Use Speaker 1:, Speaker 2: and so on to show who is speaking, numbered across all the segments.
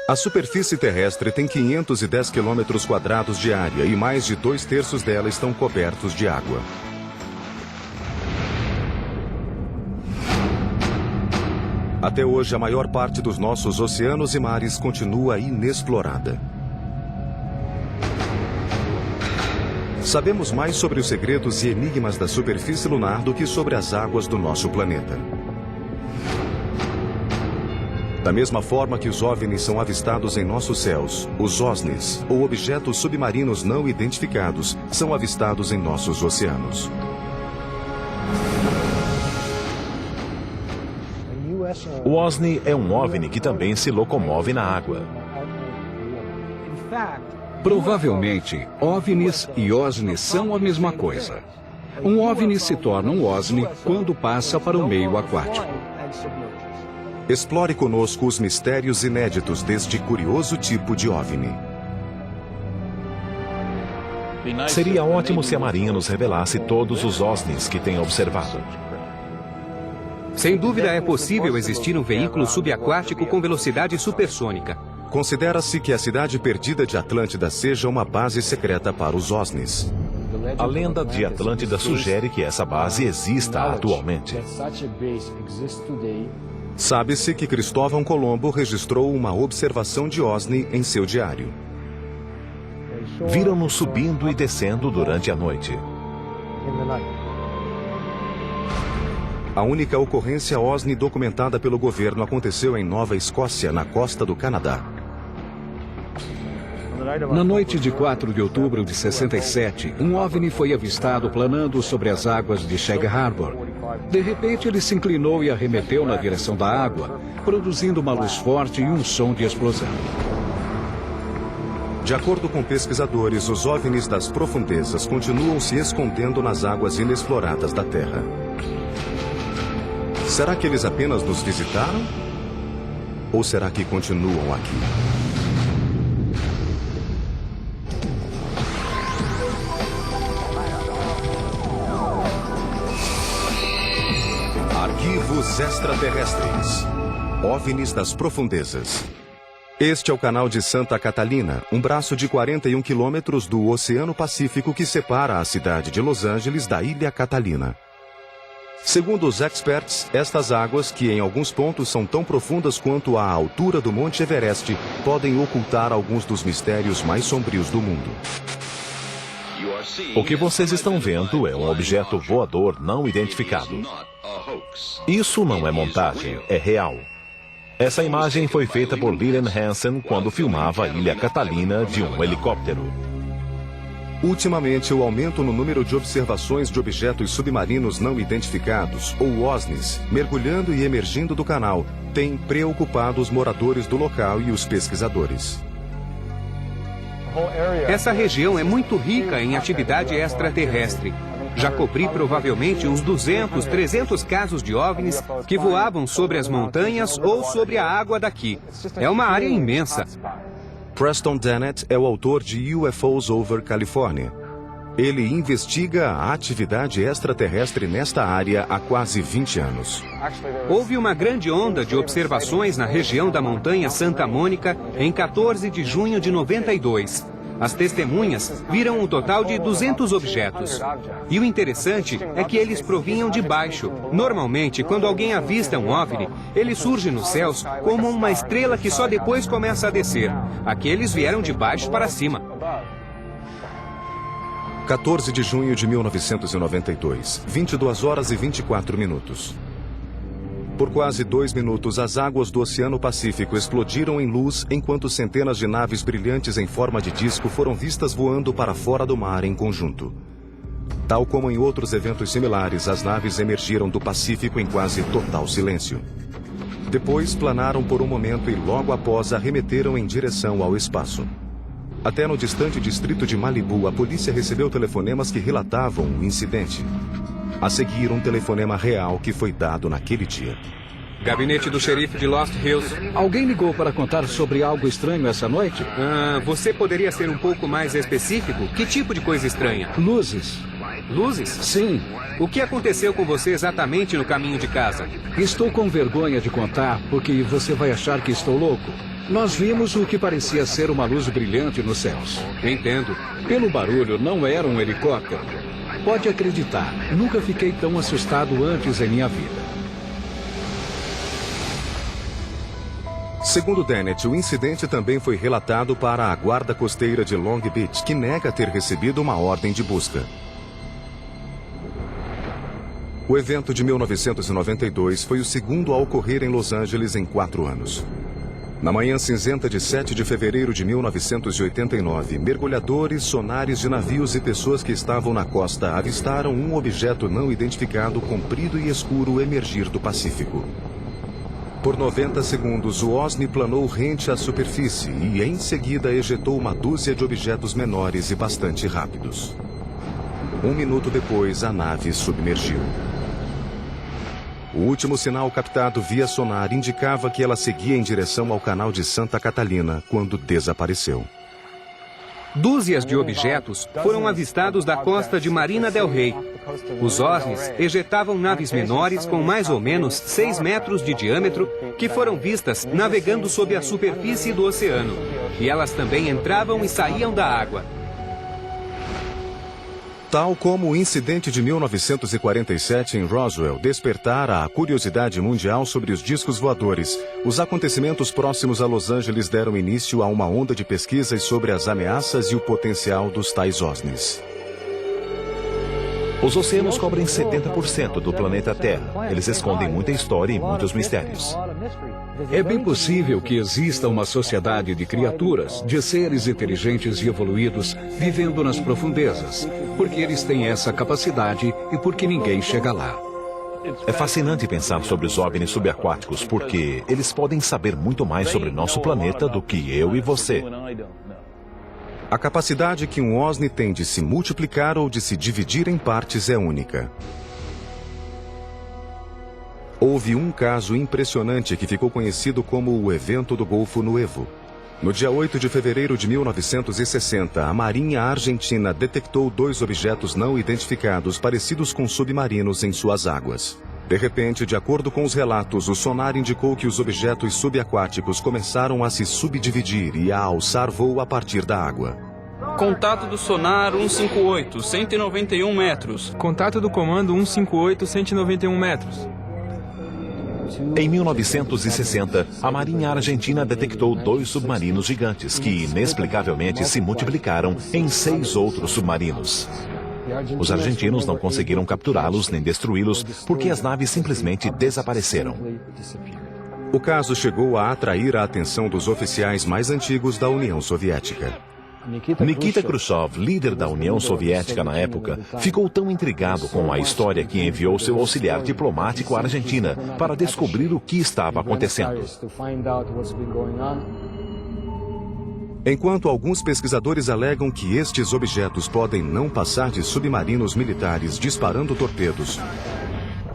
Speaker 1: A superfície terrestre tem 510 quilômetros quadrados de área e mais de 2/3 dela estão cobertos de água. Até hoje, a maior parte dos nossos oceanos e mares continua inexplorada. Sabemos mais sobre os segredos e enigmas da superfície lunar do que sobre as águas do nosso planeta. Da mesma forma que os OVNIs são avistados em nossos céus, os OSNIs, ou objetos submarinos não identificados, são avistados em nossos oceanos.
Speaker 2: O OSNI é um OVNI que também se locomove na água.
Speaker 3: Provavelmente, OVNIs e OSNIs são a mesma coisa. Um OVNI se torna um OSNI quando passa para o meio aquático.
Speaker 1: Explore conosco os mistérios inéditos deste curioso tipo de OVNI.
Speaker 2: Seria ótimo se a Marinha nos revelasse todos os OSNIs que tem observado.
Speaker 4: Sem dúvida é possível existir um veículo subaquático com velocidade supersônica.
Speaker 1: Considera-se que a cidade perdida de Atlântida seja uma base secreta para os OSNIs.
Speaker 2: A lenda de Atlântida sugere que essa base exista atualmente.
Speaker 1: Sabe-se que Cristóvão Colombo registrou uma observação de OSNI em seu diário.
Speaker 2: Viram-nos subindo e descendo durante a noite.
Speaker 1: A única ocorrência OSNI documentada pelo governo aconteceu em Nova Escócia, na costa do Canadá.
Speaker 3: Na noite de 4 de outubro de 67, um OVNI foi avistado planando sobre as águas de Shag Harbor. De repente, ele se inclinou e arremeteu na direção da água, produzindo uma luz forte e um som de explosão.
Speaker 1: De acordo com pesquisadores, os OVNIs das profundezas continuam se escondendo nas águas inexploradas da Terra. Será que eles apenas nos visitaram? Ou será que continuam aqui? Arquivos extraterrestres. OVNIs das profundezas. Este é o canal de Santa Catalina, um braço de 41 quilômetros do Oceano Pacífico que separa a cidade de Los Angeles da Ilha Catalina. Segundo os experts, estas águas, que em alguns pontos são tão profundas quanto a altura do Monte Everest, podem ocultar alguns dos mistérios mais sombrios do mundo.
Speaker 2: O que vocês estão vendo é um objeto voador não identificado. Isso não é montagem, é real. Essa imagem foi feita por Lillian Hansen quando filmava a Ilha Catalina de um helicóptero.
Speaker 1: Ultimamente, o aumento no número de observações de objetos submarinos não identificados, ou OSNIs, mergulhando e emergindo do canal, tem preocupado os moradores do local e os pesquisadores.
Speaker 4: Essa região é muito rica em atividade extraterrestre. Já cobri provavelmente uns 200, 300 casos de OVNIs que voavam sobre as montanhas ou sobre a água daqui. É uma área imensa.
Speaker 1: Preston Dennett é o autor de UFOs over California. Ele investiga a atividade extraterrestre nesta área há quase 20 anos.
Speaker 4: Houve uma grande onda de observações na região da montanha Santa Mônica em 14 de junho de 92. As testemunhas viram um total de 200 objetos. E o interessante é que eles provinham de baixo. Normalmente, quando alguém avista um OVNI, ele surge nos céus como uma estrela que só depois começa a descer. Aqueles vieram de baixo para cima.
Speaker 1: 14 de junho de 1992, 22 horas e 24 minutos. Por quase 2 minutos, as águas do Oceano Pacífico explodiram em luz enquanto centenas de naves brilhantes em forma de disco foram vistas voando para fora do mar em conjunto. Tal como em outros eventos similares, as naves emergiram do Pacífico em quase total silêncio. Depois, planaram por um momento e logo após arremeteram em direção ao espaço. Até no distante distrito de Malibu, a polícia recebeu telefonemas que relatavam o incidente. A seguir, um telefonema real que foi dado naquele dia.
Speaker 4: Gabinete do xerife de Lost Hills.
Speaker 3: Alguém ligou para contar sobre algo estranho essa noite?
Speaker 4: Você poderia ser um pouco mais específico? Que tipo de coisa estranha?
Speaker 3: Luzes.
Speaker 4: Luzes?
Speaker 3: Sim.
Speaker 4: O que aconteceu com você exatamente no caminho de casa?
Speaker 3: Estou com vergonha de contar, porque você vai achar que estou louco. Nós vimos o que parecia ser uma luz brilhante nos céus.
Speaker 4: Entendo.
Speaker 3: Pelo barulho, não era um helicóptero. Pode acreditar, nunca fiquei tão assustado antes em minha vida.
Speaker 1: Segundo Dennett, o incidente também foi relatado para a guarda costeira de Long Beach, que nega ter recebido uma ordem de busca. O evento de 1992 foi o segundo a ocorrer em Los Angeles em 4 anos. Na manhã cinzenta de 7 de fevereiro de 1989, mergulhadores, sonares de navios e pessoas que estavam na costa avistaram um objeto não identificado comprido e escuro emergir do Pacífico. Por 90 segundos, o OSNI planou rente à superfície e, em seguida, ejetou uma dúzia de objetos menores e bastante rápidos. 1 minuto depois, a nave submergiu. O último sinal captado via sonar indicava que ela seguia em direção ao canal de Santa Catalina quando desapareceu.
Speaker 4: Dúzias de objetos foram avistados da costa de Marina del Rey. Os OSNIs ejetavam naves menores com mais ou menos 6 metros de diâmetro que foram vistas navegando sob a superfície do oceano. E elas também entravam e saíam da água.
Speaker 1: Tal como o incidente de 1947 em Roswell despertara a curiosidade mundial sobre os discos voadores, os acontecimentos próximos a Los Angeles deram início a uma onda de pesquisas sobre as ameaças e o potencial dos tais OSNIs.
Speaker 2: Os oceanos cobrem 70% do planeta Terra. Eles escondem muita história e muitos mistérios.
Speaker 3: É bem possível que exista uma sociedade de criaturas, de seres inteligentes e evoluídos, vivendo nas profundezas, porque eles têm essa capacidade e porque ninguém chega lá.
Speaker 2: É fascinante pensar sobre os OVNIs subaquáticos, porque eles podem saber muito mais sobre nosso planeta do que eu e você.
Speaker 1: A capacidade que um OSNI tem de se multiplicar ou de se dividir em partes é única. Houve um caso impressionante que ficou conhecido como o Evento do Golfo Nuevo. No dia 8 de fevereiro de 1960, a Marinha Argentina detectou 2 objetos não identificados parecidos com submarinos em suas águas. De repente, de acordo com os relatos, o sonar indicou que os objetos subaquáticos começaram a se subdividir e a alçar voo a partir da água.
Speaker 5: Contato do sonar 158, 191 metros.
Speaker 6: Contato do comando 158, 191 metros.
Speaker 2: Em 1960, a Marinha Argentina detectou 2 submarinos gigantes que, inexplicavelmente, se multiplicaram em 6 outros submarinos. Os argentinos não conseguiram capturá-los nem destruí-los porque as naves simplesmente desapareceram.
Speaker 1: O caso chegou a atrair a atenção dos oficiais mais antigos da União Soviética.
Speaker 2: Nikita Khrushchev, líder da União Soviética na época, ficou tão intrigado com a história que enviou seu auxiliar diplomático à Argentina para descobrir o que estava acontecendo.
Speaker 1: Enquanto alguns pesquisadores alegam que estes objetos podem não passar de submarinos militares disparando torpedos,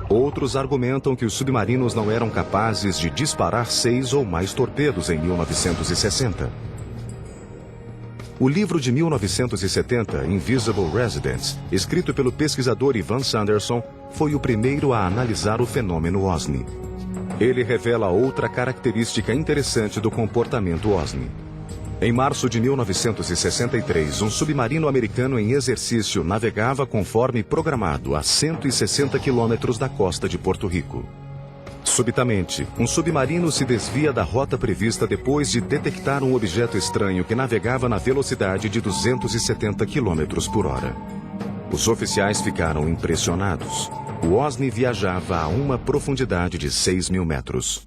Speaker 1: outros argumentam que os submarinos não eram capazes de disparar 6 ou mais torpedos em 1960. O livro de 1970, Invisible Residents, escrito pelo pesquisador Ivan Sanderson, foi o primeiro a analisar o fenômeno OSNI. Ele revela outra característica interessante do comportamento OSNI. Em março de 1963, um submarino americano em exercício navegava conforme programado a 160 quilômetros da costa de Porto Rico. Subitamente, um submarino se desvia da rota prevista depois de detectar um objeto estranho que navegava na velocidade de 270 km por hora. Os oficiais ficaram impressionados. O OSNI viajava a uma profundidade de 6.000 metros.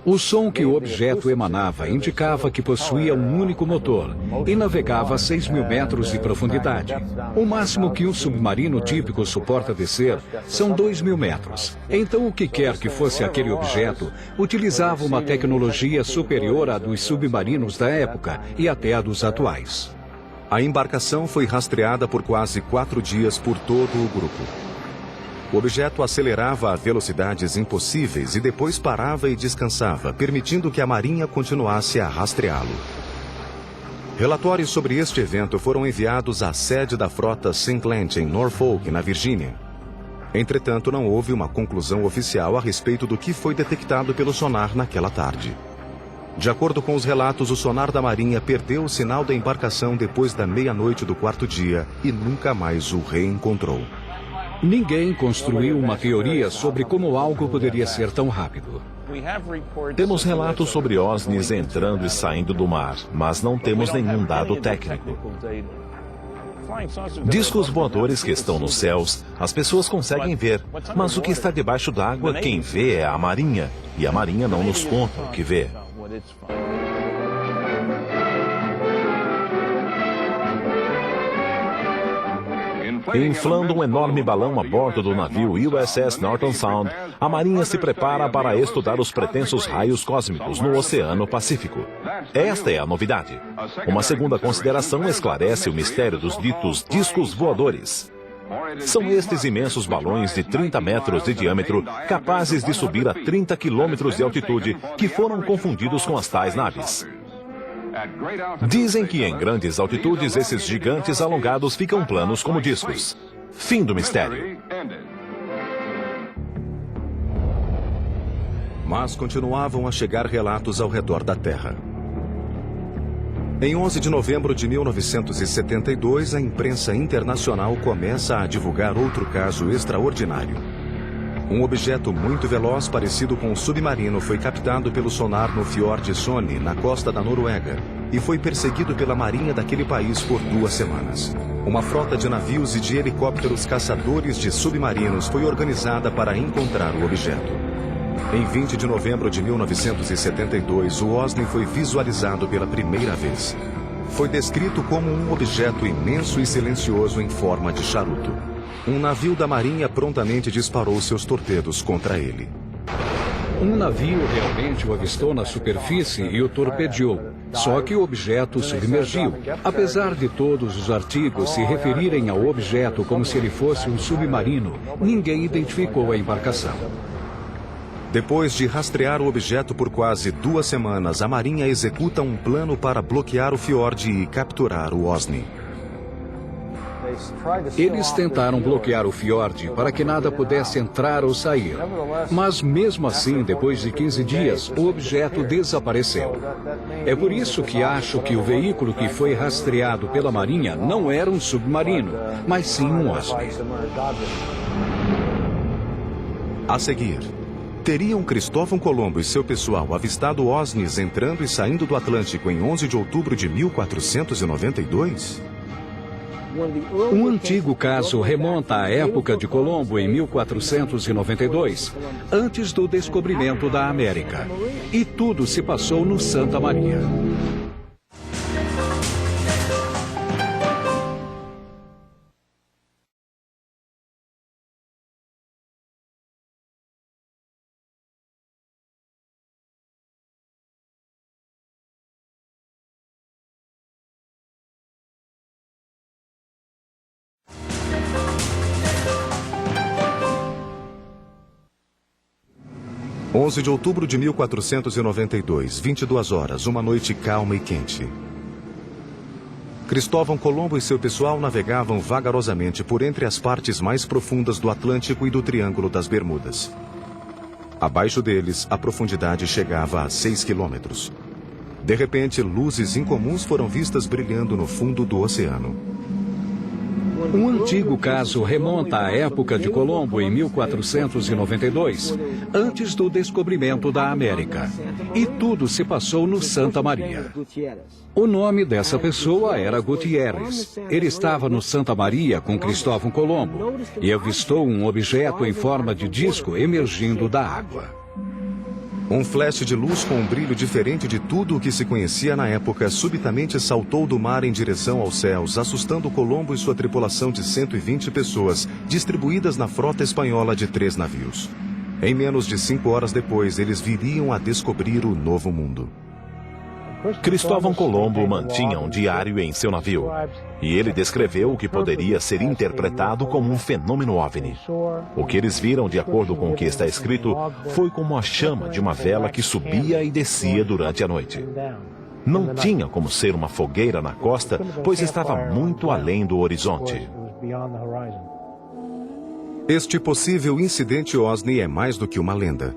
Speaker 3: O som que o objeto emanava indicava que possuía um único motor e navegava a 6.000 metros de profundidade. O máximo que um submarino típico suporta descer são 2.000 metros. Então, o que quer que fosse aquele objeto, utilizava uma tecnologia superior à dos submarinos da época e até à dos atuais.
Speaker 1: A embarcação foi rastreada por quase 4 dias por todo o grupo. O objeto acelerava a velocidades impossíveis e depois parava e descansava, permitindo que a Marinha continuasse a rastreá-lo. Relatórios sobre este evento foram enviados à sede da frota St. Clement em Norfolk, na Virgínia. Entretanto, não houve uma conclusão oficial a respeito do que foi detectado pelo sonar naquela tarde. De acordo com os relatos, o sonar da Marinha perdeu o sinal da embarcação depois da meia-noite do quarto dia e nunca mais o reencontrou.
Speaker 3: Ninguém construiu uma teoria sobre como algo poderia ser tão rápido.
Speaker 2: Temos relatos sobre OSNIs entrando e saindo do mar, mas não temos nenhum dado técnico. Discos voadores que estão nos céus, as pessoas conseguem ver, mas o que está debaixo d'água, quem vê é a Marinha, e a Marinha não nos conta o que vê. Inflando um enorme balão a bordo do navio USS Norton Sound, a Marinha se prepara para estudar os pretensos raios cósmicos no Oceano Pacífico. Esta é a novidade. Uma segunda consideração esclarece o mistério dos ditos discos voadores. São estes imensos balões de 30 metros de diâmetro, capazes de subir a 30 quilômetros de altitude, que foram confundidos com as tais naves. Dizem que em grandes altitudes esses gigantes alongados ficam planos como discos. Fim do mistério.
Speaker 1: Mas continuavam a chegar relatos ao redor da Terra. Em 11 de novembro de 1972, a imprensa internacional começa a divulgar outro caso extraordinário. Um objeto muito veloz parecido com um submarino foi captado pelo sonar no Fiord Sony, na costa da Noruega, e foi perseguido pela marinha daquele país por 2 semanas. Uma frota de navios e de helicópteros caçadores de submarinos foi organizada para encontrar o objeto. Em 20 de novembro de 1972, o OSNI foi visualizado pela primeira vez. Foi descrito como um objeto imenso e silencioso em forma de charuto. Um navio da Marinha prontamente disparou seus torpedos contra ele.
Speaker 3: Um navio realmente o avistou na superfície e o torpedeou. Só que o objeto submergiu. Apesar de todos os artigos se referirem ao objeto como se ele fosse um submarino, ninguém identificou a embarcação.
Speaker 1: Depois de rastrear o objeto por quase 2 semanas, a Marinha executa um plano para bloquear o fiord e capturar o OSNI.
Speaker 3: Eles tentaram bloquear o fiord para que nada pudesse entrar ou sair. Mas mesmo assim, depois de 15 dias, o objeto desapareceu. É por isso que acho que o veículo que foi rastreado pela Marinha não era um submarino, mas sim um OSNI.
Speaker 1: A seguir, teriam Cristóvão Colombo e seu pessoal avistado OSNIs entrando e saindo do Atlântico em 11 de outubro de 1492?
Speaker 3: Um antigo caso remonta à época de Colombo, em 1492, antes do descobrimento da América. E tudo se passou no Santa Maria.
Speaker 1: – 11 de outubro de 1492, 22 horas, uma noite calma e quente. Cristóvão Colombo e seu pessoal navegavam vagarosamente por entre as partes mais profundas do Atlântico e do Triângulo das Bermudas. Abaixo deles, a profundidade chegava a 6 quilômetros. De repente, luzes incomuns foram vistas brilhando no fundo do oceano.
Speaker 3: Um antigo caso remonta à época de Colombo, em 1492, antes do descobrimento da América. E tudo se passou no Santa Maria. O nome dessa pessoa era Gutierrez. Ele estava no Santa Maria com Cristóvão Colombo e avistou um objeto em forma de disco emergindo da água.
Speaker 1: Um flash de luz com um brilho diferente de tudo o que se conhecia na época subitamente saltou do mar em direção aos céus, assustando Colombo e sua tripulação de 120 pessoas, distribuídas na frota espanhola de 3 navios. Em menos de 5 horas depois, eles viriam a descobrir o Novo Mundo.
Speaker 2: Cristóvão Colombo mantinha um diário em seu navio, e ele descreveu o que poderia ser interpretado como um fenômeno OVNI. O que eles viram, de acordo com o que está escrito, foi como a chama de uma vela que subia e descia durante a noite. Não tinha como ser uma fogueira na costa, pois estava muito além do horizonte.
Speaker 1: Este possível incidente OSNI é mais do que uma lenda.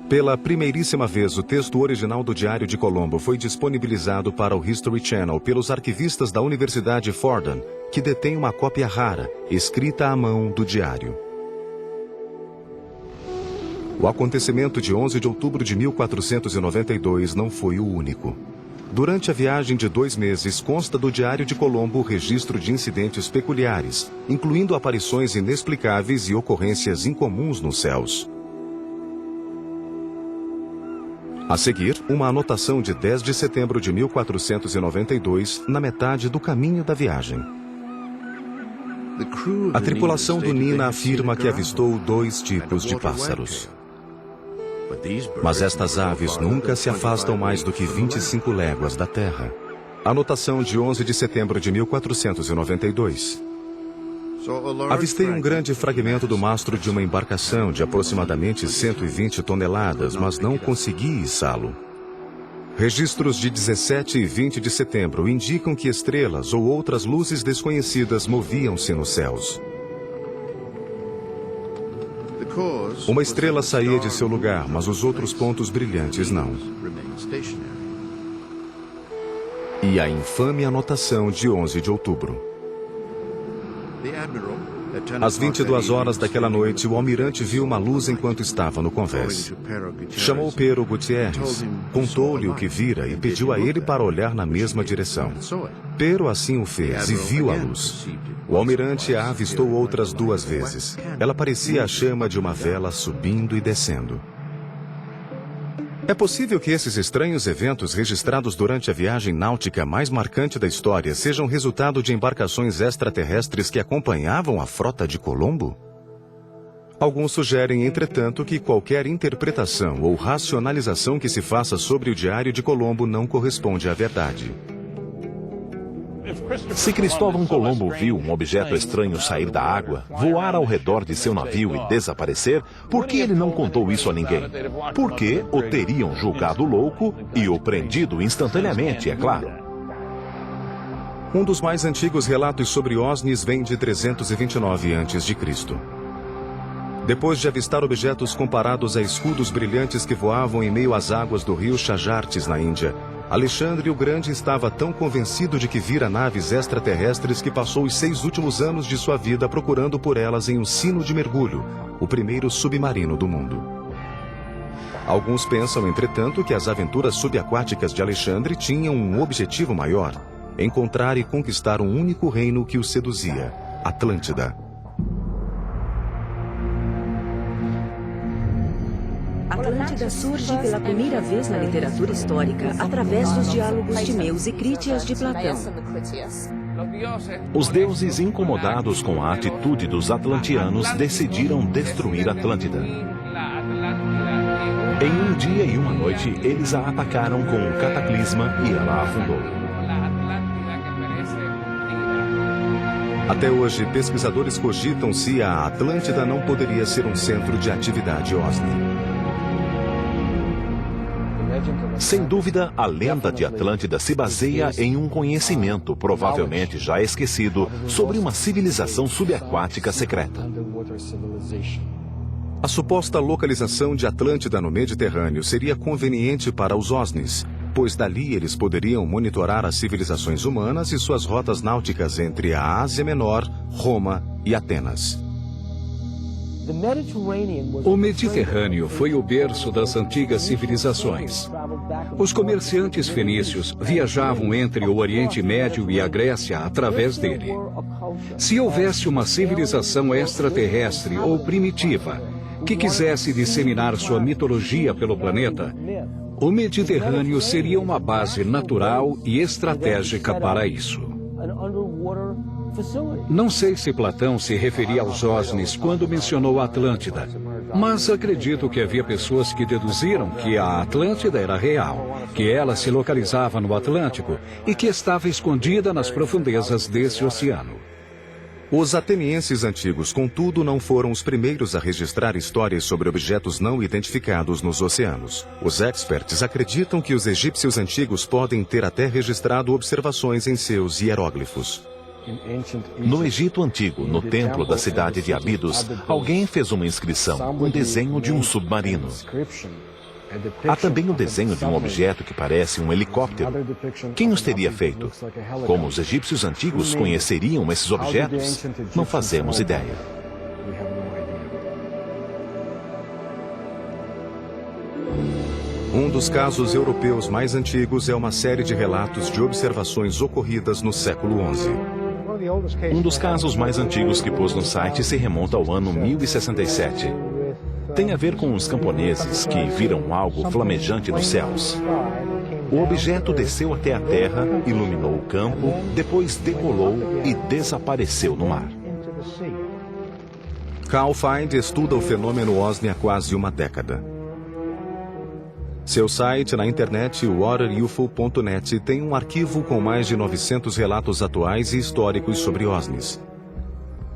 Speaker 1: Pela primeiríssima vez, o texto original do Diário de Colombo foi disponibilizado para o History Channel pelos arquivistas da Universidade Fordham, que detém uma cópia rara, escrita à mão do diário. O acontecimento de 11 de outubro de 1492 não foi o único. Durante a viagem de 2 meses, consta do Diário de Colombo o registro de incidentes peculiares, incluindo aparições inexplicáveis e ocorrências incomuns nos céus. A seguir, uma anotação de 10 de setembro de 1492, na metade do caminho da viagem. A tripulação do Nina afirma que avistou 2 tipos de pássaros. Mas estas aves nunca se afastam mais do que 25 léguas da Terra. Anotação de 11 de setembro de 1492. Avistei um grande fragmento do mastro de uma embarcação de aproximadamente 120 toneladas, mas não consegui içá-lo. Registros de 17 e 20 de setembro indicam que estrelas ou outras luzes desconhecidas moviam-se nos céus. Uma estrela saía de seu lugar, mas os outros pontos brilhantes não. E a infame anotação de 11 de outubro. Às 22 horas daquela noite, o almirante viu uma luz enquanto estava no convés. Chamou Pero Gutierrez, contou-lhe o que vira e pediu a ele para olhar na mesma direção. Pero assim o fez e viu a luz. O almirante a avistou outras 2 vezes. Ela parecia a chama de uma vela subindo e descendo. É possível que esses estranhos eventos registrados durante a viagem náutica mais marcante da história sejam resultado de embarcações extraterrestres que acompanhavam a frota de Colombo? Alguns sugerem, entretanto, que qualquer interpretação ou racionalização que se faça sobre o Diário de Colombo não corresponde à verdade.
Speaker 2: Se Cristóvão Colombo viu um objeto estranho sair da água, voar ao redor de seu navio e desaparecer, por que ele não contou isso a ninguém? Porque o teriam julgado louco e o prendido instantaneamente, é claro.
Speaker 1: Um dos mais antigos relatos sobre OSNIs vem de 329 a.C. Depois de avistar objetos comparados a escudos brilhantes que voavam em meio às águas do rio Chajartes, na Índia, Alexandre o Grande estava tão convencido de que vira naves extraterrestres que passou os 6 últimos anos de sua vida procurando por elas em um sino de mergulho, o primeiro submarino do mundo. Alguns pensam, entretanto, que as aventuras subaquáticas de Alexandre tinham um objetivo maior: encontrar e conquistar um único reino que o seduzia, Atlântida.
Speaker 7: Atlântida surge pela primeira vez na literatura histórica através dos diálogos Timeus e Crítias de Platão.
Speaker 2: Os deuses, incomodados com a atitude dos atlantianos, decidiram destruir Atlântida. Em um dia e uma noite, eles a atacaram com um cataclisma e ela afundou.
Speaker 1: Até hoje, pesquisadores cogitam se a Atlântida não poderia ser um centro de atividade OSNI.
Speaker 2: Sem dúvida, a lenda de Atlântida se baseia em um conhecimento, provavelmente já esquecido, sobre uma civilização subaquática secreta.
Speaker 1: A suposta localização de Atlântida no Mediterrâneo seria conveniente para os OSNIs, pois dali eles poderiam monitorar as civilizações humanas e suas rotas náuticas entre a Ásia Menor, Roma e Atenas.
Speaker 3: O Mediterrâneo foi o berço das antigas civilizações. Os comerciantes fenícios viajavam entre o Oriente Médio e a Grécia através dele. Se houvesse uma civilização extraterrestre ou primitiva que quisesse disseminar sua mitologia pelo planeta, o Mediterrâneo seria uma base natural e estratégica para isso. Não sei se Platão se referia aos OSNIs quando mencionou a Atlântida, mas acredito que havia pessoas que deduziram que a Atlântida era real, que ela se localizava no Atlântico e que estava escondida nas profundezas desse oceano.
Speaker 1: Os atenienses antigos, contudo, não foram os primeiros a registrar histórias sobre objetos não identificados nos oceanos. Os experts acreditam que os egípcios antigos podem ter até registrado observações em seus hieróglifos.
Speaker 2: No Egito Antigo, no templo da cidade de Abidos, alguém fez uma inscrição, um desenho de um submarino. Há também o desenho de um objeto que parece um helicóptero. Quem os teria feito? Como os egípcios antigos conheceriam esses objetos? Não fazemos ideia.
Speaker 1: Um dos casos europeus mais antigos é uma série de relatos de observações ocorridas no século XI.
Speaker 2: Um dos casos mais antigos que pus no site se remonta ao ano 1067. Tem a ver com os camponeses que viram algo flamejante nos céus. O objeto desceu até a terra, iluminou o campo, depois decolou e desapareceu no mar.
Speaker 1: Carl Find estuda o fenômeno OSNI há quase uma década. Seu site na internet, waterufo.net, tem um arquivo com mais de 900 relatos atuais e históricos sobre OSNIs.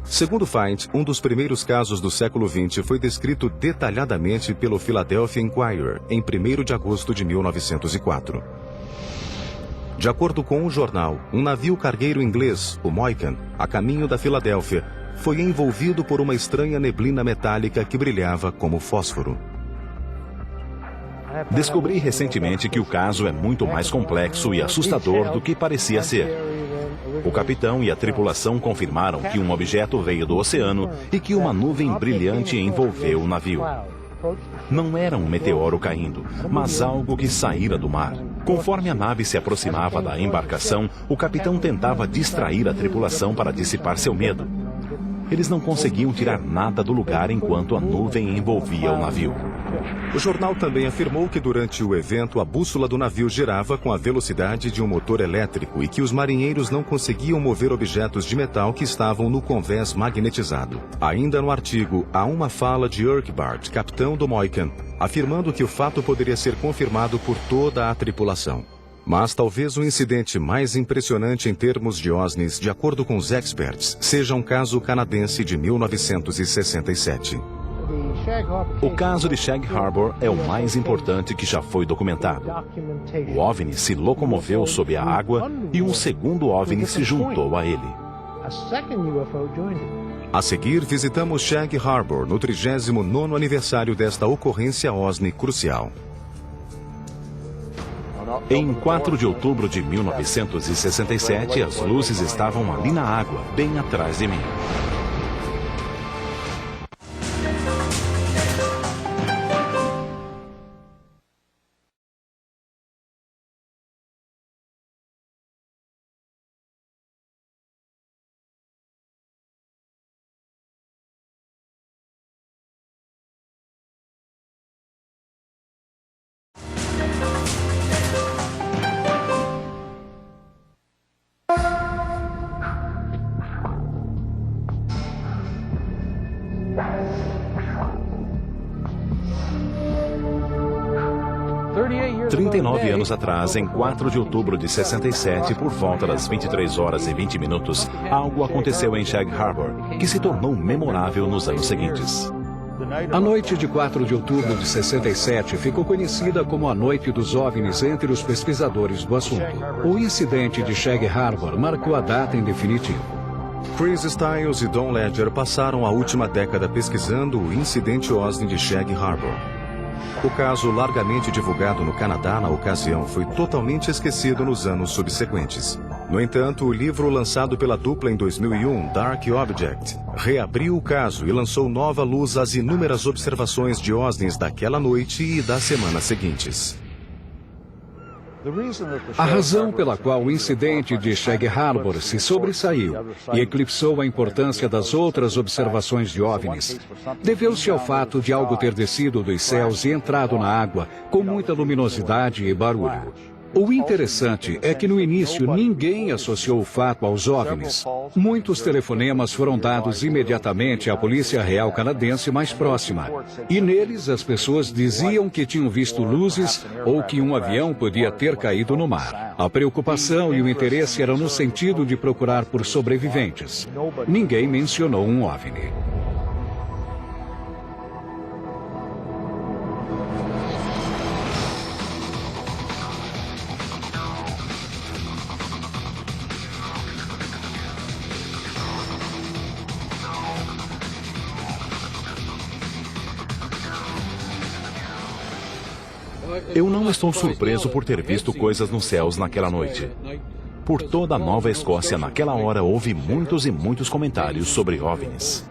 Speaker 1: Segundo Find, um dos primeiros casos do século XX foi descrito detalhadamente pelo Philadelphia Inquirer em 1º de agosto de 1904. De acordo com o jornal, um navio cargueiro inglês, o Moykan, a caminho da Filadélfia, foi envolvido por uma estranha neblina metálica que brilhava como fósforo.
Speaker 2: Descobri recentemente que o caso é muito mais complexo e assustador do que parecia ser. O capitão e a tripulação confirmaram que um objeto veio do oceano e que uma nuvem brilhante envolveu o navio. Não era um meteoro caindo, mas algo que saíra do mar. Conforme a nave se aproximava da embarcação, o capitão tentava distrair a tripulação para dissipar seu medo. Eles não conseguiam tirar nada do lugar enquanto a nuvem envolvia o navio.
Speaker 1: O jornal também afirmou que durante o evento a bússola do navio girava com a velocidade de um motor elétrico e que os marinheiros não conseguiam mover objetos de metal que estavam no convés magnetizado. Ainda no artigo, há uma fala de Urquhart, capitão do Moykan, afirmando que o fato poderia ser confirmado por toda a tripulação. Mas talvez o incidente mais impressionante em termos de OSNIs, de acordo com os experts, seja um caso canadense de 1967.
Speaker 2: O caso de Shag Harbor é o mais importante que já foi documentado. O OVNI se locomoveu sob a água e um segundo OVNI se juntou a ele.
Speaker 1: A seguir, visitamos Shag Harbor no 39º aniversário desta ocorrência OSNI crucial.
Speaker 2: Em 4 de outubro de 1967, as luzes estavam ali na água, bem atrás de mim. Anos atrás, em 4 de outubro de 67, por volta das 23 horas e 20 minutos, algo aconteceu em Shag Harbor, que se tornou memorável nos anos seguintes.
Speaker 3: A noite de 4 de outubro de 67 ficou conhecida como a Noite dos OVNIs entre os pesquisadores do assunto. O incidente de Shag Harbor marcou a data em definitivo.
Speaker 1: Chris Stiles e Don Ledger passaram a última década pesquisando o incidente OSNI de Shag Harbor. O caso, largamente divulgado no Canadá na ocasião, foi totalmente esquecido nos anos subsequentes. No entanto, o livro lançado pela dupla em 2001, Dark Object, reabriu o caso e lançou nova luz às inúmeras observações de OSNIs daquela noite e das semanas seguintes.
Speaker 3: A razão pela qual o incidente de Shag Harbor se sobressaiu e eclipsou a importância das outras observações de OVNIs deveu-se ao fato de algo ter descido dos céus e entrado na água com muita luminosidade e barulho. O interessante é que no início ninguém associou o fato aos OVNIs. Muitos telefonemas foram dados imediatamente à Polícia Real Canadense mais próxima. E neles as pessoas diziam que tinham visto luzes ou que um avião podia ter caído no mar. A preocupação e o interesse eram no sentido de procurar por sobreviventes. Ninguém mencionou um OVNI.
Speaker 2: Eu não estou surpreso por ter visto coisas nos céus naquela noite. Por toda a Nova Escócia, naquela hora, houve muitos e muitos comentários sobre OVNIs.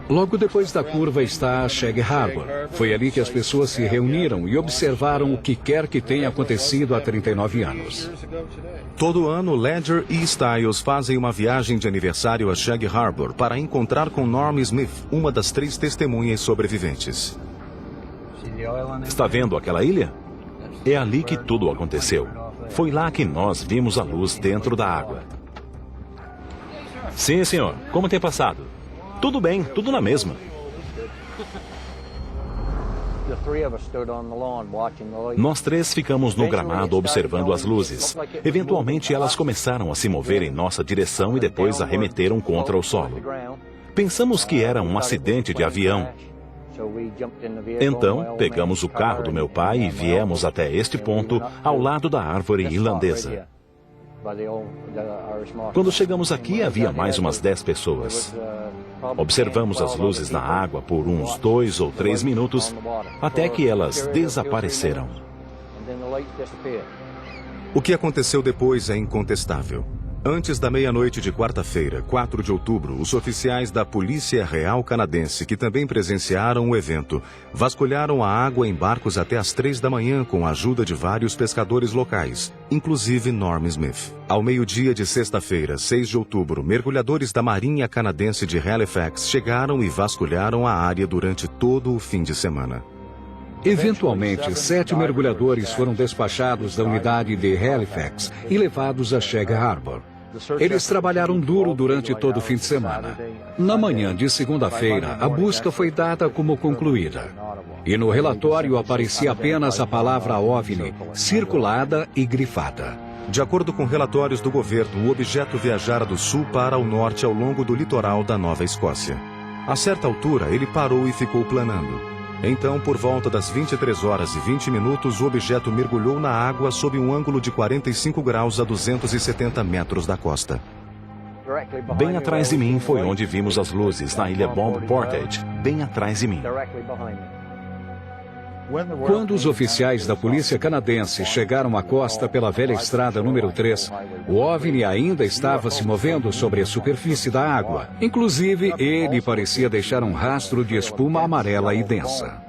Speaker 3: Logo depois da curva está a Shag Harbor. Foi ali que as pessoas se reuniram e observaram o que quer que tenha acontecido há 39 anos.
Speaker 1: Todo ano, Ledger e Stiles fazem uma viagem de aniversário a Shag Harbor para encontrar com Norm Smith, uma das 3 testemunhas sobreviventes.
Speaker 2: Está vendo aquela ilha? É ali que tudo aconteceu. Foi lá que nós vimos a luz dentro da água. Sim, senhor. Como tem passado? Tudo bem, tudo na mesma. Nós 3 ficamos no gramado observando as luzes. Eventualmente elas começaram a se mover em nossa direção e depois arremeteram contra o solo. Pensamos que era um acidente de avião. Então, pegamos o carro do meu pai e viemos até este ponto, ao lado da árvore irlandesa. Quando chegamos aqui, havia mais umas 10 pessoas. Observamos as luzes na água por uns 2 ou 3 minutos, até que elas desapareceram.
Speaker 1: O que aconteceu depois é incontestável. Antes da meia-noite de quarta-feira, 4 de outubro, os oficiais da Polícia Real Canadense, que também presenciaram o evento, vasculharam a água em barcos até às 3 da manhã com a ajuda de vários pescadores locais, inclusive Norm Smith. Ao meio-dia de sexta-feira, 6 de outubro, mergulhadores da Marinha Canadense de Halifax chegaram e vasculharam a área durante todo o fim de semana.
Speaker 3: Eventualmente, 7 mergulhadores foram despachados da unidade de Halifax e levados a Shag Harbor. Eles trabalharam duro durante todo o fim de semana. Na manhã de segunda-feira, a busca foi dada como concluída. E no relatório aparecia apenas a palavra OVNI, circulada e grifada.
Speaker 1: De acordo com relatórios do governo, o objeto viajara do sul para o norte ao longo do litoral da Nova Escócia. A certa altura, ele parou e ficou planando. Então, por volta das 23 horas e 20 minutos, o objeto mergulhou na água sob um ângulo de 45 graus a 270 metros da costa.
Speaker 2: Bem atrás de mim foi onde vimos as luzes, na ilha Bomb Portage, bem atrás de mim.
Speaker 3: Quando os oficiais da polícia canadense chegaram à costa pela velha estrada número 3, o OVNI ainda estava se movendo sobre a superfície da água. Inclusive, ele parecia deixar um rastro de espuma amarela e densa.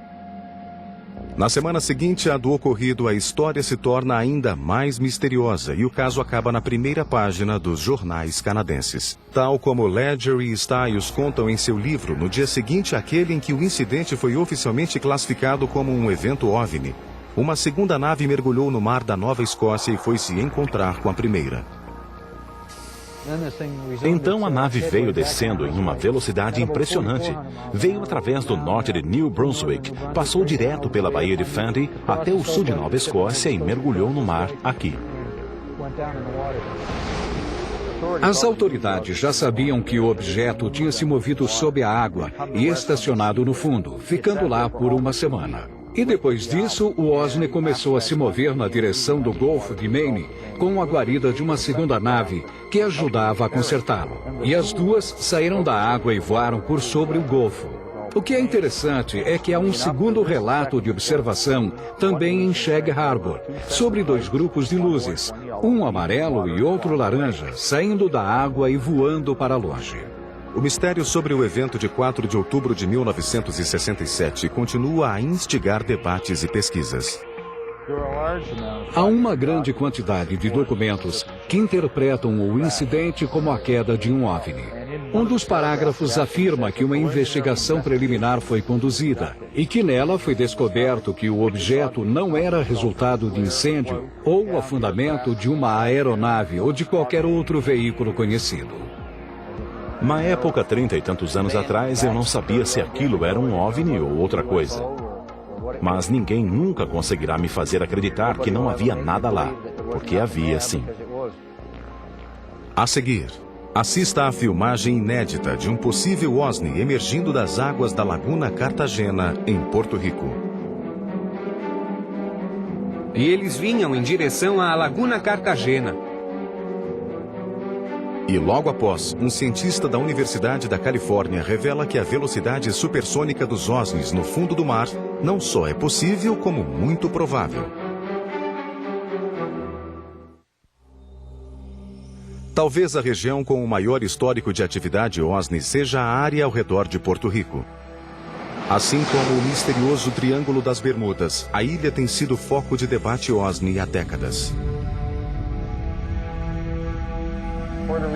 Speaker 1: Na semana seguinte à do ocorrido, a história se torna ainda mais misteriosa e o caso acaba na primeira página dos jornais canadenses. Tal como Ledger e Stiles contam em seu livro, no dia seguinte àquele em que o incidente foi oficialmente classificado como um evento OVNI, uma segunda nave mergulhou no mar da Nova Escócia e foi se encontrar com a primeira.
Speaker 2: Então a nave veio descendo em uma velocidade impressionante. Veio através do norte de New Brunswick, passou direto pela Baía de Fundy até o sul de Nova Escócia e mergulhou no mar aqui.
Speaker 3: As autoridades já sabiam que o objeto tinha se movido sob a água e estacionado no fundo, ficando lá por uma semana. E depois disso, o OVNI começou a se mover na direção do Golfo de Maine, com a guarida de uma segunda nave que ajudava a consertá-lo. E as duas saíram da água e voaram por sobre o Golfo. O que é interessante é que há um segundo relato de observação também em Shag Harbor, sobre 2 grupos de luzes, um amarelo e outro laranja, saindo da água e voando para longe.
Speaker 1: O mistério sobre o evento de 4 de outubro de 1967 continua a instigar debates e pesquisas.
Speaker 3: Há uma grande quantidade de documentos que interpretam o incidente como a queda de um OVNI. Um dos parágrafos afirma que uma investigação preliminar foi conduzida e que nela foi descoberto que o objeto não era resultado de incêndio ou afundamento de uma aeronave ou de qualquer outro veículo conhecido.
Speaker 2: Na época, 30 e tantos anos atrás, eu não sabia se aquilo era um OVNI ou outra coisa. Mas ninguém nunca conseguirá me fazer acreditar que não havia nada lá, porque havia sim.
Speaker 1: A seguir, assista à filmagem inédita de um possível OSNI emergindo das águas da Laguna Cartagena, em Porto Rico.
Speaker 4: E eles vinham em direção à Laguna Cartagena.
Speaker 1: E logo após, um cientista da Universidade da Califórnia revela que a velocidade supersônica dos OSNIs no fundo do mar não só é possível, como muito provável. Talvez a região com o maior histórico de atividade OSNI seja a área ao redor de Porto Rico. Assim como o misterioso Triângulo das Bermudas, a ilha tem sido foco de debate OSNI há décadas.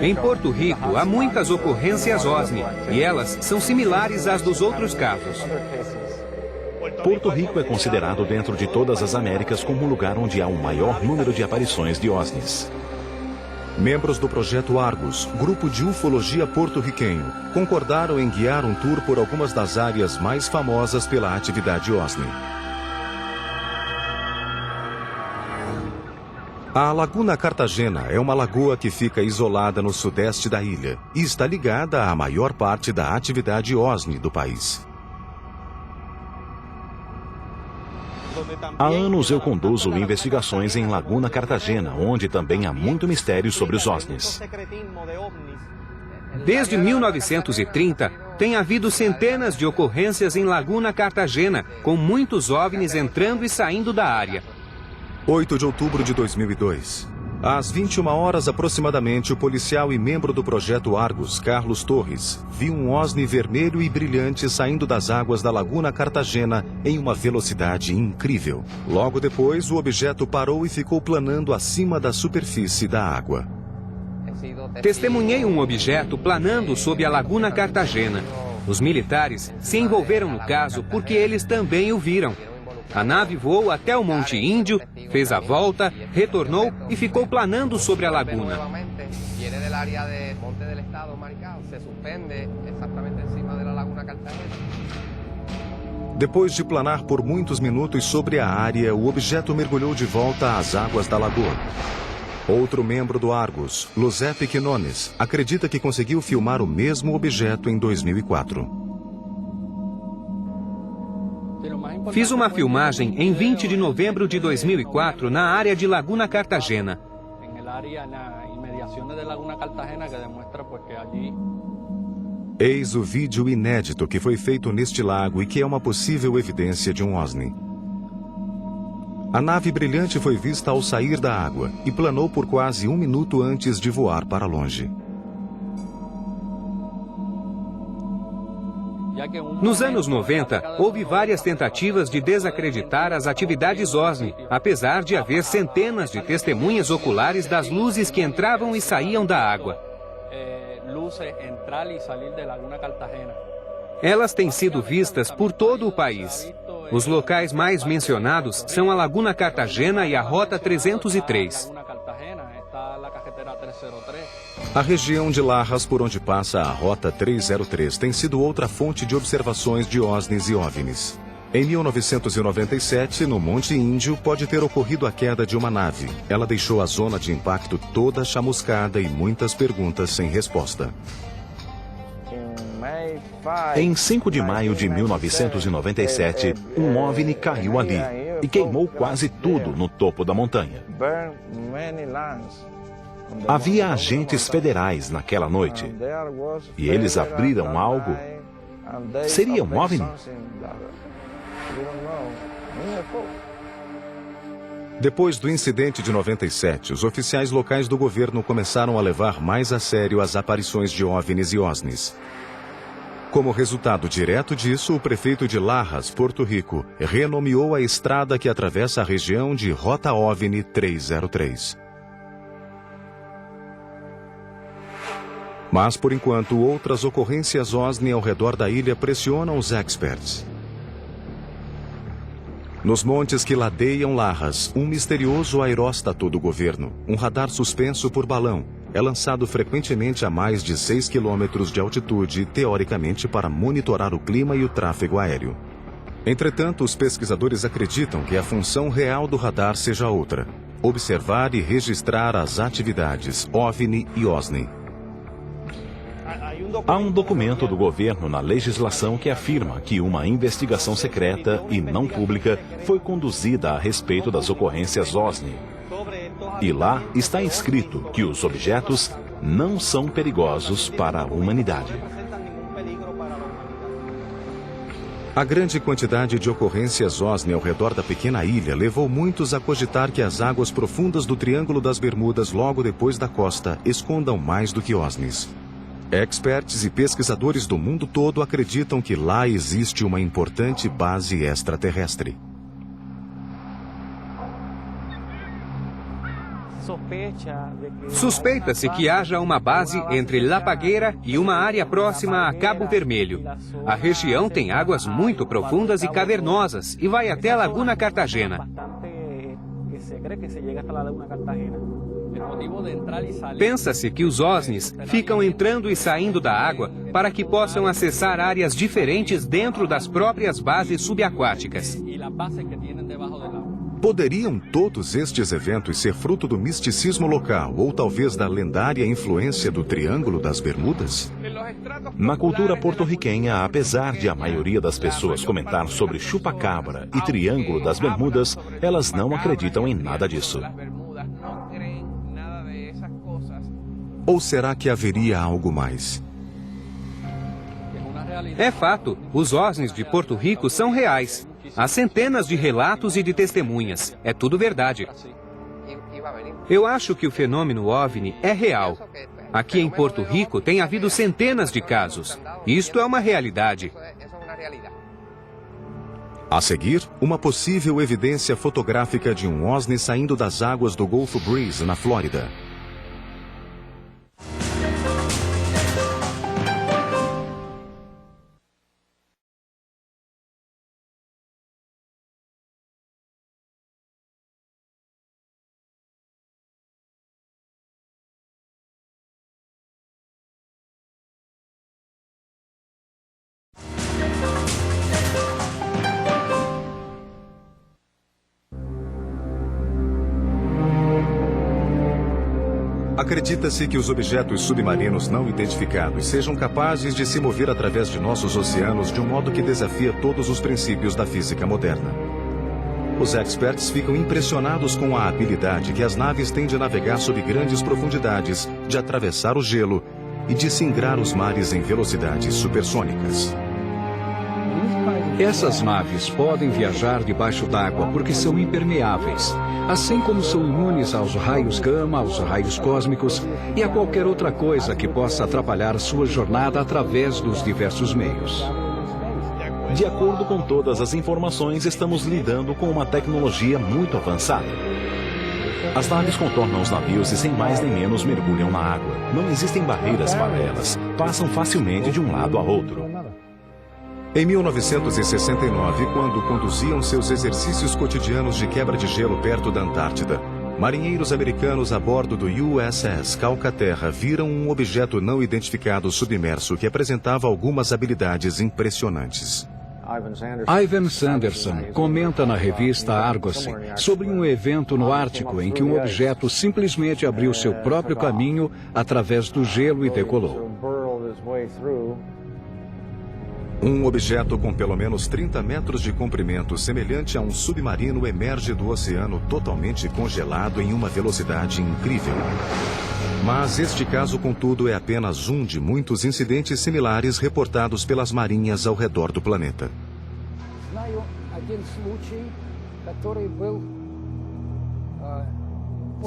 Speaker 4: Em Porto Rico, há muitas ocorrências OSNI, e elas são similares às dos outros casos.
Speaker 2: Porto Rico é considerado dentro de todas as Américas como o lugar onde há o maior número de aparições de OSNIs.
Speaker 1: Membros do projeto Argus, grupo de ufologia porto-riquenho, concordaram em guiar um tour por algumas das áreas mais famosas pela atividade OSNI. A Laguna Cartagena é uma lagoa que fica isolada no sudeste da ilha e está ligada à maior parte da atividade OSNI do país.
Speaker 2: Há anos eu conduzo investigações em Laguna Cartagena, onde também há muito mistério sobre os OSNIs.
Speaker 4: Desde 1930, tem havido centenas de ocorrências em Laguna Cartagena, com muitos OVNIs entrando e saindo da área.
Speaker 1: 8 de outubro de 2002. Às 21 horas aproximadamente, o policial e membro do projeto Argus, Carlos Torres, viu um OSNI vermelho e brilhante saindo das águas da Laguna Cartagena em uma velocidade incrível. Logo depois, o objeto parou e ficou planando acima da superfície da água.
Speaker 4: Testemunhei um objeto planando sob a Laguna Cartagena. Os militares se envolveram no caso porque eles também o viram. A nave voou até o Monte Índio, fez a volta, retornou e ficou planando sobre a laguna.
Speaker 1: Depois de planar por muitos minutos sobre a área, o objeto mergulhou de volta às águas da lagoa. Outro membro do Argus, Giuseppe Quinones, acredita que conseguiu filmar o mesmo objeto em 2004.
Speaker 4: Fiz uma filmagem em 20 de novembro de 2004 na área de Laguna Cartagena.
Speaker 1: Eis o vídeo inédito que foi feito neste lago e que é uma possível evidência de um OSNI. A nave brilhante foi vista ao sair da água e planou por quase 1 minuto antes de voar para longe.
Speaker 4: Nos anos 90, houve várias tentativas de desacreditar as atividades OSNI, apesar de haver centenas de testemunhas oculares das luzes que entravam e saíam da água. Elas têm sido vistas por todo o país. Os locais mais mencionados são a Laguna Cartagena e a Rota 303.
Speaker 1: A região de Lajas, por onde passa a Rota 303, tem sido outra fonte de observações de OSNIs e OVNIs. Em 1997, no Monte Índio, pode ter ocorrido a queda de uma nave. Ela deixou a zona de impacto toda chamuscada e muitas perguntas sem resposta.
Speaker 2: Em 5 de maio de 1997, um OVNI caiu ali e queimou quase tudo no topo da montanha. Havia agentes federais naquela noite e eles abriram algo. Seria um OVNI?
Speaker 1: Depois do incidente de 97, os oficiais locais do governo começaram a levar mais a sério as aparições de OVNIs e OSNIs. Como resultado direto disso, o prefeito de Lajas, Porto Rico, renomeou a estrada que atravessa a região de Rota OVNI 303. Mas, por enquanto, outras ocorrências OSNI ao redor da ilha pressionam os experts. Nos montes que ladeiam Larras, um misterioso aeróstato do governo, um radar suspenso por balão, é lançado frequentemente a mais de 6 quilômetros de altitude, teoricamente para monitorar o clima e o tráfego aéreo. Entretanto, os pesquisadores acreditam que a função real do radar seja outra: observar e registrar as atividades OVNI e OSNI.
Speaker 2: Há um documento do governo na legislação que afirma que uma investigação secreta e não pública foi conduzida a respeito das ocorrências OSNI. E lá está escrito que os objetos não são perigosos para a humanidade.
Speaker 1: A grande quantidade de ocorrências OSNI ao redor da pequena ilha levou muitos a cogitar que as águas profundas do Triângulo das Bermudas logo depois da costa escondam mais do que OSNIs. Experts e pesquisadores do mundo todo acreditam que lá existe uma importante base extraterrestre.
Speaker 4: Suspeita-se que haja uma base entre La Pagueira e uma área próxima a Cabo Vermelho. A região tem águas muito profundas e cavernosas e vai até a Laguna Cartagena. Pensa-se que os OSNIs ficam entrando e saindo da água para que possam acessar áreas diferentes dentro das próprias bases subaquáticas.
Speaker 1: Poderiam todos estes eventos ser fruto do misticismo local ou talvez da lendária influência do Triângulo das Bermudas?
Speaker 2: Na cultura porto-riquenha, apesar de a maioria das pessoas comentar sobre chupacabra e Triângulo das Bermudas, elas não acreditam em nada disso.
Speaker 1: Ou será que haveria algo mais?
Speaker 4: É fato, os OSNIs de Porto Rico são reais. Há centenas de relatos e de testemunhas. É tudo verdade. Eu acho que o fenômeno OVNI é real. Aqui em Porto Rico tem havido centenas de casos. Isto é uma realidade.
Speaker 1: A seguir, uma possível evidência fotográfica de um OSNI saindo das águas do Golfo Breeze, na Flórida. Acredita-se que os objetos submarinos não identificados sejam capazes de se mover através de nossos oceanos de um modo que desafia todos os princípios da física moderna. Os experts ficam impressionados com a habilidade que as naves têm de navegar sob grandes profundidades, de atravessar o gelo e de singrar os mares em velocidades supersônicas.
Speaker 3: Essas naves podem viajar debaixo d'água porque são impermeáveis, assim como são imunes aos raios gama, aos raios cósmicos e a qualquer outra coisa que possa atrapalhar sua jornada através dos diversos meios.
Speaker 2: De acordo com todas as informações, estamos lidando com uma tecnologia muito avançada. As naves contornam os navios e sem mais nem menos mergulham na água. Não existem barreiras para elas. Passam facilmente de um lado a outro.
Speaker 1: Em 1969, quando conduziam seus exercícios cotidianos de quebra de gelo perto da Antártida, marinheiros americanos a bordo do USS Calcaterra viram um objeto não identificado submerso que apresentava algumas habilidades impressionantes.
Speaker 3: Ivan Sanderson comenta na revista Argosy sobre um evento no Ártico em que um objeto simplesmente abriu seu próprio caminho através do gelo e decolou.
Speaker 1: Um objeto com pelo menos 30 metros de comprimento, semelhante a um submarino, emerge do oceano totalmente congelado em uma velocidade incrível. Mas este caso, contudo, é apenas um de muitos incidentes similares reportados pelas marinhas ao redor do planeta.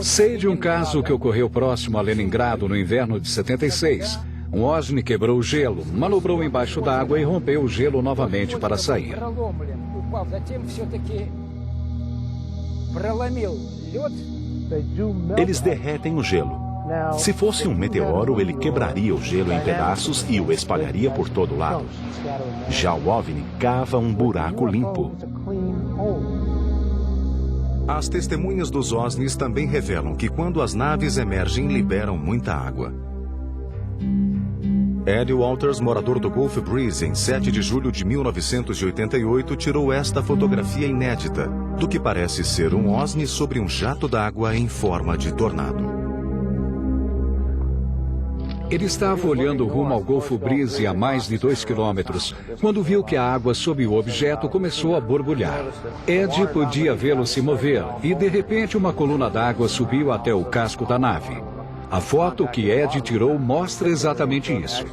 Speaker 3: Sei de um caso que ocorreu próximo a Leningrado no inverno de 76. Um OSNI quebrou o gelo, manobrou embaixo d'água e rompeu o gelo novamente para sair.
Speaker 2: Eles derretem o gelo. Se fosse um meteoro, ele quebraria o gelo em pedaços e o espalharia por todo lado. Já o OVNI cava um buraco limpo.
Speaker 1: As testemunhas dos OSNIs também revelam que quando as naves emergem, liberam muita água. Eddie Walters, morador do Gulf Breeze, em 7 de julho de 1988, tirou esta fotografia inédita do que parece ser um OSNI sobre um jato d'água em forma de tornado.
Speaker 3: Ele estava olhando rumo ao Golfo Breeze a mais de 2 quilômetros, quando viu que a água sob o objeto começou a borbulhar. Ed podia vê-lo se mover e, de repente, uma coluna d'água subiu até o casco da nave. A foto que Ed tirou mostra exatamente isso.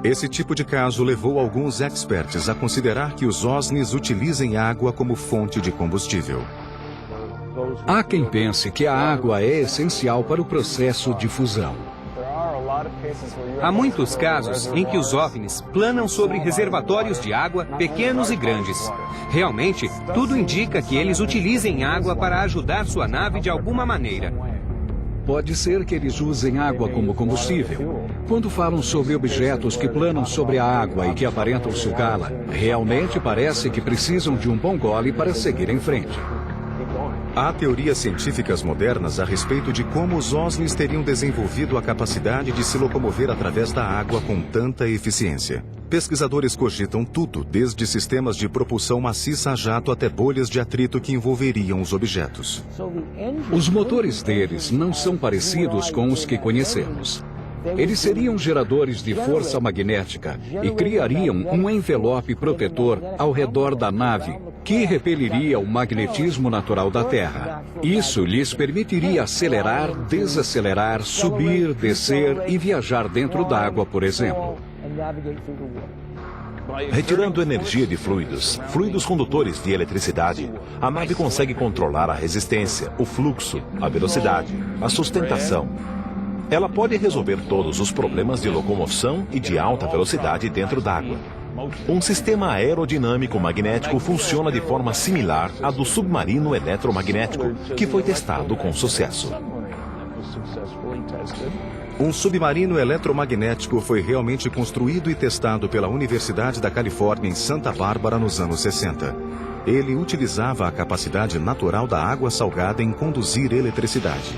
Speaker 1: Esse tipo de caso levou alguns experts a considerar que os OSNIs utilizem água como fonte de combustível.
Speaker 3: Há quem pense que a água é essencial para o processo de fusão.
Speaker 4: Há muitos casos em que os OVNIs planam sobre reservatórios de água pequenos e grandes. Realmente, tudo indica que eles utilizem água para ajudar sua nave de alguma maneira.
Speaker 3: Pode ser que eles usem água como combustível. Quando falam sobre objetos que planam sobre a água e que aparentam sugá-la, realmente parece que precisam de um bom gole para seguir em frente.
Speaker 1: Há teorias científicas modernas a respeito de como os OSNIs teriam desenvolvido a capacidade de se locomover através da água com tanta eficiência. Pesquisadores cogitam tudo, desde sistemas de propulsão maciça a jato até bolhas de atrito que envolveriam os objetos.
Speaker 3: Os motores deles não são parecidos com os que conhecemos. Eles seriam geradores de força magnética e criariam um envelope protetor ao redor da nave que repeliria o magnetismo natural da Terra. Isso lhes permitiria acelerar, desacelerar, subir, descer e viajar dentro d'água, por exemplo.
Speaker 2: Retirando energia de fluidos condutores de eletricidade, a nave consegue controlar a resistência, o fluxo, a velocidade, a sustentação. Ela pode resolver todos os problemas de locomoção e de alta velocidade dentro d'água. Um sistema aerodinâmico magnético funciona de forma similar à do submarino eletromagnético, que foi testado com sucesso.
Speaker 1: Um submarino eletromagnético foi realmente construído e testado pela Universidade da Califórnia em Santa Bárbara nos anos 60. Ele utilizava a capacidade natural da água salgada em conduzir eletricidade.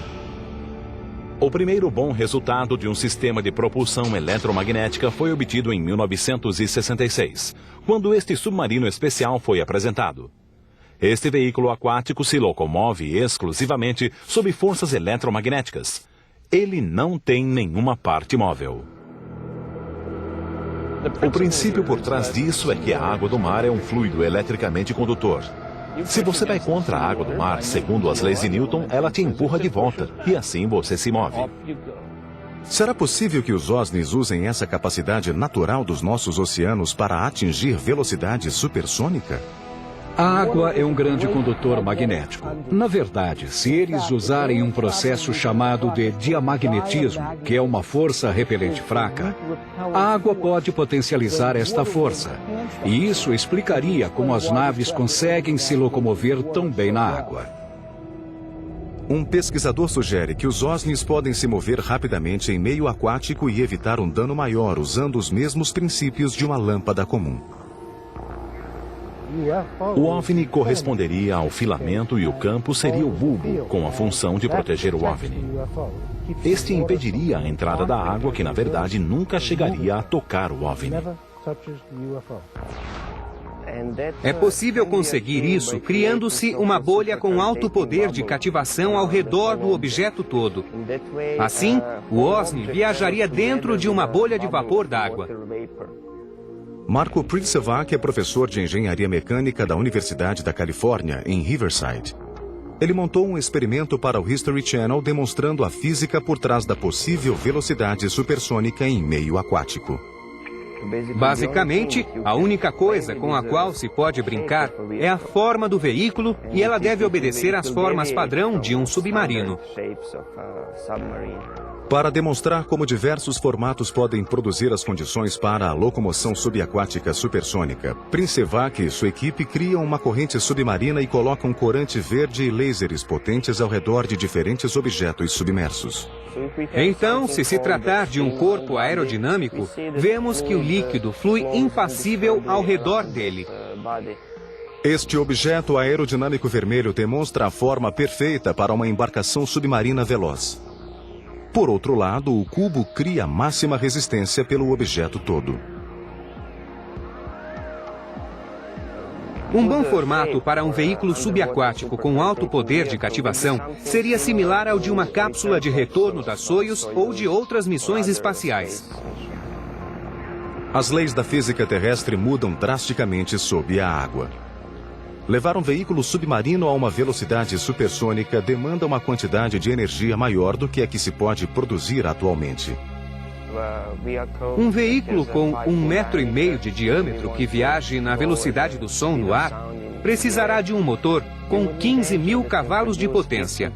Speaker 2: O primeiro bom resultado de um sistema de propulsão eletromagnética foi obtido em 1966, quando este submarino especial foi apresentado. Este veículo aquático se locomove exclusivamente sob forças eletromagnéticas. Ele não tem nenhuma parte móvel. O princípio por trás disso é que a água do mar é um fluido eletricamente condutor. Se você vai contra a água do mar, segundo as leis de Newton, ela te empurra de volta e assim você se move.
Speaker 1: Será possível que os OSNIs usem essa capacidade natural dos nossos oceanos para atingir velocidade supersônica?
Speaker 3: A água é um grande condutor magnético. Na verdade, se eles usarem um processo chamado de diamagnetismo, que é uma força repelente fraca, a água pode potencializar esta força. E isso explicaria como as naves conseguem se locomover tão bem na água.
Speaker 1: Um pesquisador sugere que os OSNIs podem se mover rapidamente em meio aquático e evitar um dano maior usando os mesmos princípios de uma lâmpada comum.
Speaker 2: O OVNI corresponderia ao filamento e o campo seria o bulbo, com a função de proteger o OVNI. Este impediria a entrada da água, que na verdade nunca chegaria a tocar o OVNI.
Speaker 4: É possível conseguir isso criando-se uma bolha com alto poder de cativação ao redor do objeto todo. Assim, o OSNI viajaria dentro de uma bolha de vapor d'água.
Speaker 1: Marco Pricevak é professor de engenharia mecânica da Universidade da Califórnia, em Riverside. Ele montou um experimento para o History Channel demonstrando a física por trás da possível velocidade supersônica em meio aquático.
Speaker 4: Basicamente, a única coisa com a qual se pode brincar é a forma do veículo e ela deve obedecer às formas padrão de um submarino.
Speaker 1: Para demonstrar como diversos formatos podem produzir as condições para a locomoção subaquática supersônica, Princevac e sua equipe criam uma corrente submarina e colocam corante verde e lasers potentes ao redor de diferentes objetos submersos.
Speaker 4: Então, se tratar de um corpo aerodinâmico, vemos que o líquido flui impassível ao redor dele.
Speaker 1: Este objeto aerodinâmico vermelho demonstra a forma perfeita para uma embarcação submarina veloz. Por outro lado, o cubo cria máxima resistência pelo objeto todo.
Speaker 4: Um bom formato para um veículo subaquático com alto poder de cativação seria similar ao de uma cápsula de retorno da Soyuz ou de outras missões espaciais.
Speaker 1: As leis da física terrestre mudam drasticamente sob a água. Levar um veículo submarino a uma velocidade supersônica demanda uma quantidade de energia maior do que a que se pode produzir atualmente.
Speaker 4: Um veículo com 1,5 metro de diâmetro que viaje na velocidade do som no ar precisará de um motor com 15.000 cavalos de potência.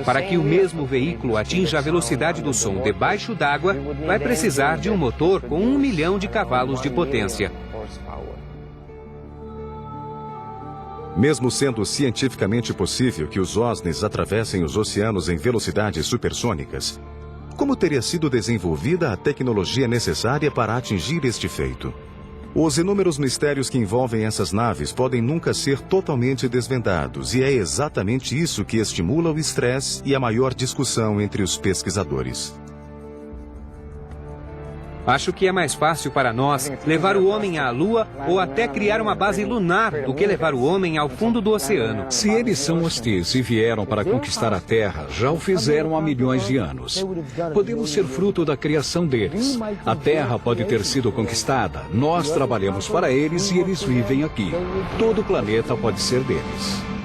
Speaker 4: Para que o mesmo veículo atinja a velocidade do som debaixo d'água, vai precisar de um motor com 1 milhão de cavalos de potência.
Speaker 1: Mesmo sendo cientificamente possível que os OSNIs atravessem os oceanos em velocidades supersônicas, como teria sido desenvolvida a tecnologia necessária para atingir este feito? Os inúmeros mistérios que envolvem essas naves podem nunca ser totalmente desvendados, e é exatamente isso que estimula o estresse e a maior discussão entre os pesquisadores.
Speaker 4: Acho que é mais fácil para nós levar o homem à Lua ou até criar uma base lunar do que levar o homem ao fundo do oceano.
Speaker 3: Se eles são hostis e vieram para conquistar a Terra, já o fizeram há milhões de anos. Podemos ser fruto da criação deles. A Terra pode ter sido conquistada, nós trabalhamos para eles e eles vivem aqui. Todo o planeta pode ser deles.